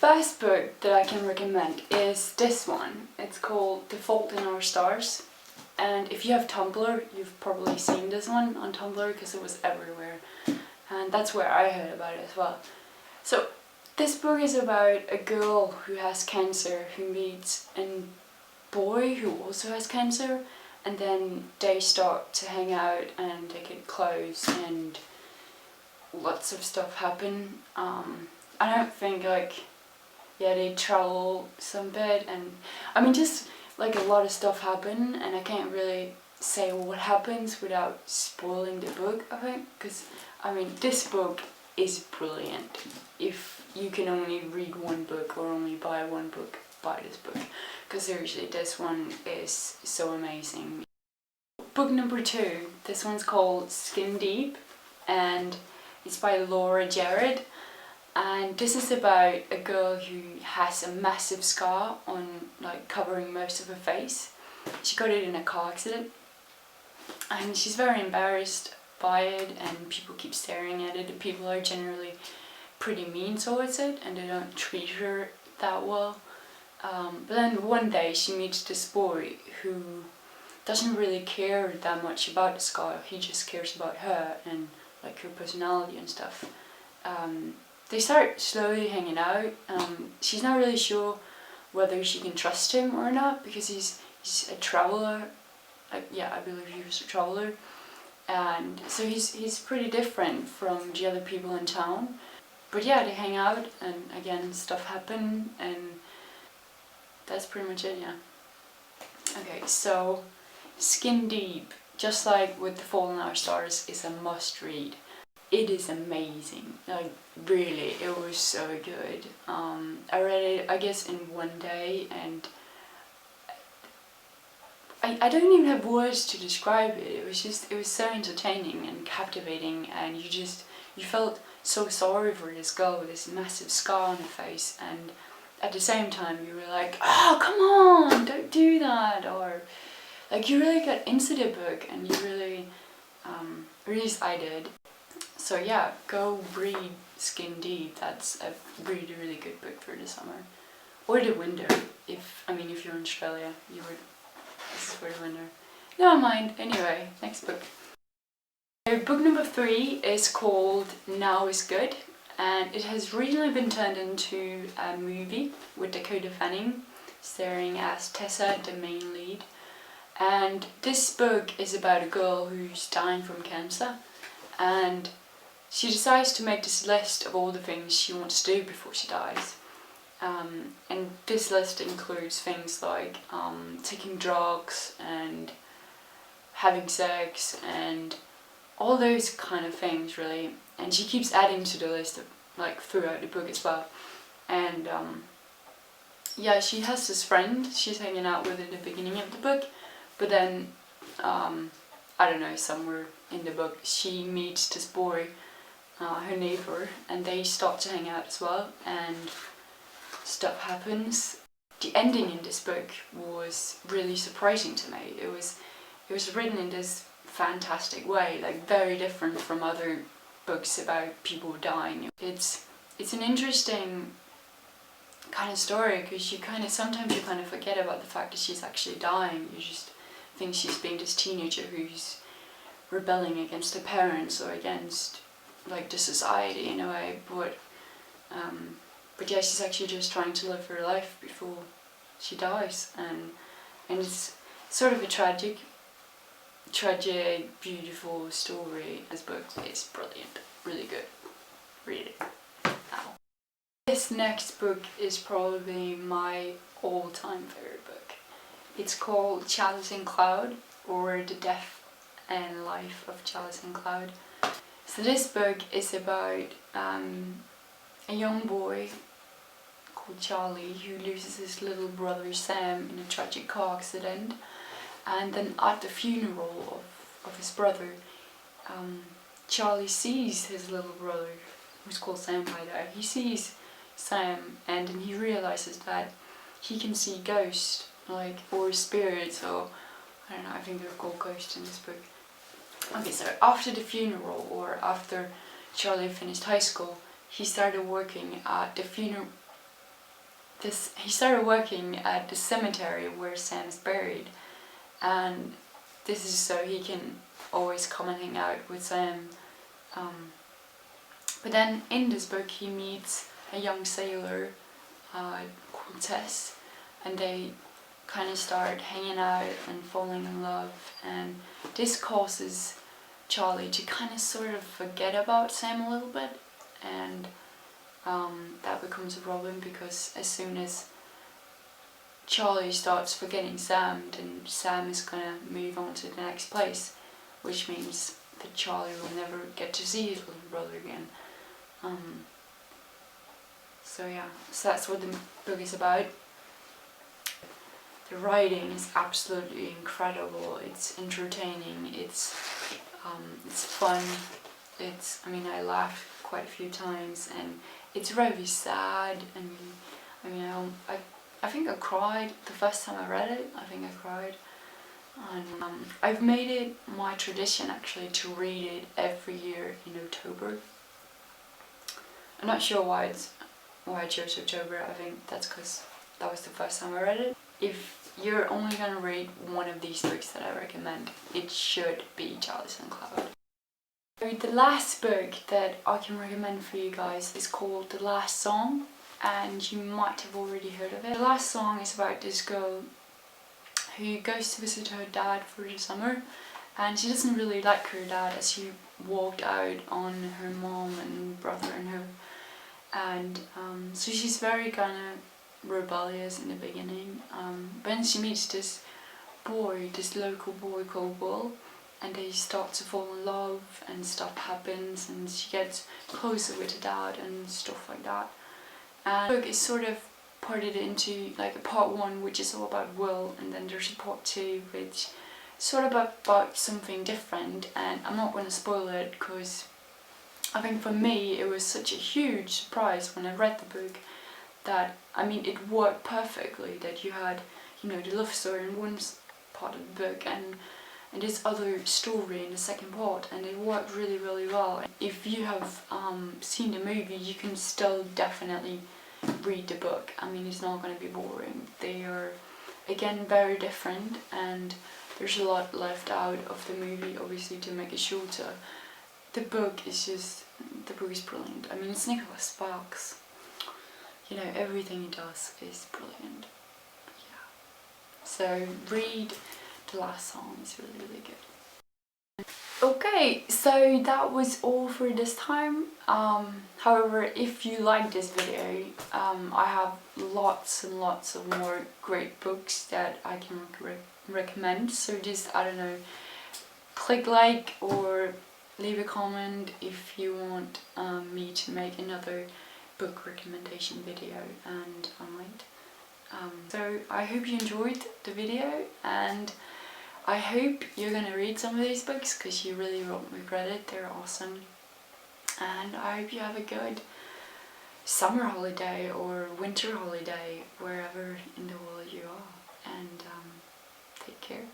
first book that I can recommend is this one. It's called The Fault in Our Stars. And if you have Tumblr, you've probably seen this one on Tumblr because it was everywhere. And that's where I heard about it as well. So this book is about a girl who has cancer who meets a boy who also has cancer, and then they start to hang out and they get close and lots of stuff happen. I don't think they travel some bit, and I mean just like a lot of stuff happen, and I can't really say what happens without spoiling the book, I think, because I mean this book is brilliant. If you can only read one book or only buy one book, buy this book, because seriously this one is so amazing. Book number 2, this one's called Skin Deep, and it's by Laura Jarrett, and this is about a girl who has a massive scar on covering most of her face. She got it in a car accident and she's very embarrassed by it, and people keep staring at it. The people are generally pretty mean towards it and they don't treat her that well. But then one day she meets this boy who doesn't really care that much about the scar. He just cares about her and her personality and stuff. They start slowly hanging out. She's not really sure whether she can trust him or not because he's a traveler. I believe he was a traveler, and so he's pretty different from the other people in town. But yeah, they hang out and again stuff happen, and that's pretty much it. Yeah. Okay, so Skin Deep, just like with The Fault in Our Stars, is a must read. It is amazing, really, it was so good. I read it, I guess, in one day, and I don't even have words to describe it. It was so entertaining and captivating, and you felt so sorry for this girl with this massive scar on her face, and at the same time you were like, oh, come on, don't do that, or you really got into the book, and you really, at least I did. So yeah, go read Skin Deep. That's a really, really good book for the summer. Or the winter. If you're in Australia, you would. This is for the winter. Never mind. Anyway, next book. So book number 3 is called Now is Good, and it has recently been turned into a movie with Dakota Fanning starring as Tessa, the main lead. And this book is about a girl who's dying from cancer, and she decides to make this list of all the things she wants to do before she dies. And this list includes things like taking drugs and having sex and all those kind of things, really. And she keeps adding to the list throughout the book as well. And yeah, she has this friend she's hanging out with at the beginning of the book, but then I don't know, somewhere in the book she meets this boy, her neighbour, and they start to hang out as well, and stuff happens. The ending in this book was really surprising to me. It was written in this fantastic way, very different from other books about people dying. It's an interesting kind of story because sometimes you forget about the fact that she's actually dying. You just think she's being this teenager who's rebelling against her parents or against the society in a way, but yeah, she's actually just trying to live her life before she dies, and it's sort of a tragic, beautiful story. This book is brilliant, really good. Read it now. This next book is probably my all-time favorite book. It's called Chalice and Cloud, or The Death and Life of Chalice and Cloud. So this book is about a young boy called Charlie who loses his little brother Sam in a tragic car accident, and then at the funeral of his brother, Charlie sees his little brother, who's called Sam by the way. He sees Sam, and then he realizes that he can see ghosts, or spirits, or I don't know, I think they're called ghosts in this book. Okay, so after the funeral, or after Charlie finished high school, he started working at the he started working at the cemetery where Sam is buried, and this is so he can always come and hang out with Sam. But then in this book he meets a young sailor called Tess, and they kind of start hanging out and falling in love, and this causes Charlie to kind of sort of forget about Sam a little bit, and that becomes a problem because as soon as Charlie starts forgetting Sam, then Sam is gonna move on to the next place, which means that Charlie will never get to see his little brother again. So yeah, so that's what the book is about. The writing is absolutely incredible. It's entertaining. It's fun. I mean, I laughed quite a few times, and it's really sad. And I mean, I think I cried the first time I read it. I think I cried. And I've made it my tradition actually to read it every year in October. I'm not sure why I chose October. I think that's because that was the first time I read it. If you're only gonna read one of these books that I recommend, it should be Charlie St. Cloud. The last book that I can recommend for you guys is called The Last Song, and you might have already heard of it. The Last Song is about this girl who goes to visit her dad for the summer, and she doesn't really like her dad as he walked out on her mom and brother and her, and so she's very kind of rebellious in the beginning, but then she meets this local boy called Will, and they start to fall in love and stuff happens and she gets closer with her dad and stuff like that. And the book is sort of parted into like a part 1 which is all about Will, and then there's a part 2 which is sort of about something different, and I'm not going to spoil it because I think for me it was such a huge surprise when I read the book that, I mean, it worked perfectly, that you had, you know, the love story in one part of the book and this other story in the second part, and it worked really, really well. If you have seen the movie, you can still definitely read the book. I mean, it's not going to be boring. They are, again, very different, and there's a lot left out of the movie, obviously, to make it shorter. The book is brilliant. I mean, it's Nicholas Sparks. You know, everything he does is brilliant. Yeah. So read The Last Song, it's really, really good. Okay, so that was all for this time. However, if you like this video, I have lots and lots of more great books that I can recommend. So just, I don't know, click like or leave a comment if you want me to make another book recommendation video, and I might. So I hope you enjoyed the video, and I hope you're gonna read some of these books because you really won't regret it. They're awesome, and I hope you have a good summer holiday or winter holiday wherever in the world you are, and take care.